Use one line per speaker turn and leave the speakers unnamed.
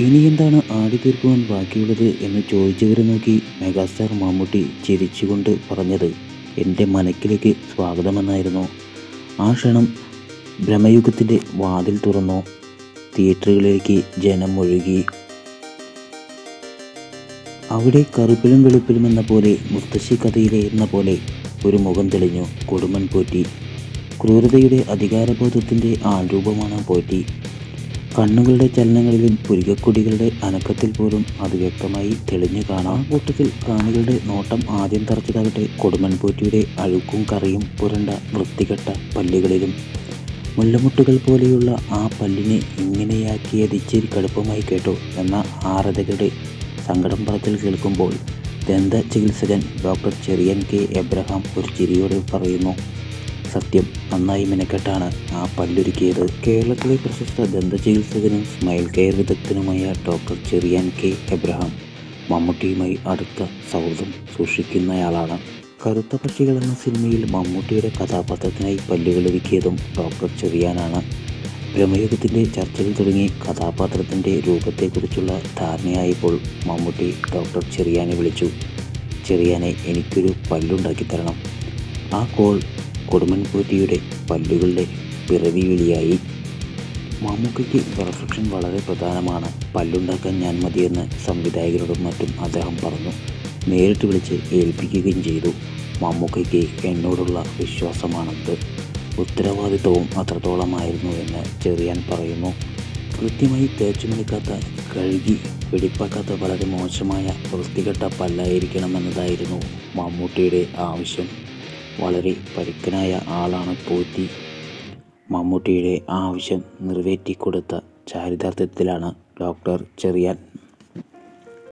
ഇനി എന്താണ് ആടിത്തീർക്കുവാൻ ബാക്കിയുള്ളത് എന്ന് ചോദിച്ചവരെ നോക്കി മെഗാസ്റ്റാർ മമ്മൂട്ടി ചിരിച്ചുകൊണ്ട് പറഞ്ഞത് എൻ്റെ മനക്കിലേക്ക് സ്വാഗതമെന്നായിരുന്നു. ആ ക്ഷണം ഭ്രമയുഗത്തിൻ്റെ വാതിൽ തുറന്നു. തിയേറ്ററുകളിലേക്ക് ജനം ഒഴുകി. അവിടെ കറുപ്പിലും വെളുപ്പിലും എന്ന പോലെ, മുത്തശ്ശി കഥയിലെ എന്ന പോലെ ഒരു മുഖം തെളിഞ്ഞു. കൊടുമൺ പോറ്റി. ക്രൂരതയുടെ അധികാരബോധത്തിൻ്റെ ആൾരൂപമാണ് പോറ്റി. കണ്ണുകളുടെ ചലനങ്ങളിലും പുരികക്കൊടികളുടെ അനക്കത്തിൽ പോലും അത് വ്യക്തമായി തെളിഞ്ഞു കാണാം. കൂട്ടത്തിൽ കാണികളുടെ നോട്ടം ആദ്യം തറച്ചതാകട്ടെ കൊടുമൺ പോറ്റിയുടെ അഴുക്കും കറിയും പുരണ്ട വൃത്തികെട്ട പല്ലുകളിലും. മുല്ലമുട്ടുകൾ പോലെയുള്ള ആ പല്ലിനെ ഇങ്ങനെയാക്കിയതിച്ചിരി കടുപ്പമായി കേട്ടോ എന്ന ആരാധകരുടെ സങ്കടം പറച്ചിൽ കേൾക്കുമ്പോൾ ദന്ത ചികിത്സകൻ ഡോക്ടർ ചെറിയാൻ കെ എബ്രഹാം ഒരു ചിരിയോടെ പറയുന്നു, സത്യം, നന്നായി മെനക്കെട്ടാണ് ആ പല്ലൊരുക്കിയത്. കേരളത്തിലെ പ്രശസ്ത ദന്ത ചികിത്സകനും സ്മൈൽ കെയർ വിദഗ്ധനുമായ ഡോക്ടർ ചെറിയാൻ കെ എബ്രഹാം മമ്മൂട്ടിയുമായി അടുത്ത സൗഹൃദം സൂക്ഷിക്കുന്നയാളാണ്. കറുത്ത പക്ഷികൾ എന്ന സിനിമയിൽ മമ്മൂട്ടിയുടെ കഥാപാത്രത്തിനായി പല്ലുകളൊരുക്കിയതും ഡോക്ടർ ചെറിയാനാണ്. ഭ്രമയുഗത്തിൻ്റെ ചർച്ചകൾ തുടങ്ങി കഥാപാത്രത്തിൻ്റെ രൂപത്തെക്കുറിച്ചുള്ള ധാരണയായപ്പോൾ മമ്മൂട്ടി ഡോക്ടർ ചെറിയാനെ വിളിച്ചു. ചെറിയാനെ, എനിക്കൊരു പല്ലുണ്ടാക്കി തരണം. ആ കോൾ കൊടുമൺ പോറ്റിയുടെ പല്ലുകളുടെ പിറവി വിളിയായി. മമ്മൂക്കയ്ക്ക് പെർഫെക്ഷൻ വളരെ പ്രധാനമാണ്. പല്ലുണ്ടാക്കാൻ ഞാൻ മതിയെന്ന് സംവിധായകരോടും മറ്റും അദ്ദേഹം പറഞ്ഞു. നേരിട്ട് വിളിച്ച് ഏൽപ്പിക്കുകയും ചെയ്തു. മമ്മൂക്കയ്ക്ക് എന്നോടുള്ള വിശ്വാസമാണത്. ഉത്തരവാദിത്വവും അത്രത്തോളമായിരുന്നു എന്ന് ചെറിയാൻ പറയുന്നു. കൃത്യമായി തേച്ചുമിനുക്കാത്ത, കഴുകി വെടിപ്പാക്കാത്ത വളരെ മോശമായ വൃത്തികെട്ട പല്ലായിരിക്കണമെന്നതായിരുന്നു മമ്മൂട്ടിയുടെ ആവശ്യം. വളരെ പരുക്കനായ ആളാണ് പോറ്റി. മമ്മൂട്ടിയുടെ ആവശ്യം നിറവേറ്റിക്കൊടുത്ത ചാരിതാർത്ഥ്യത്തിലാണ് ഡോക്ടർ ചെറിയാൻ.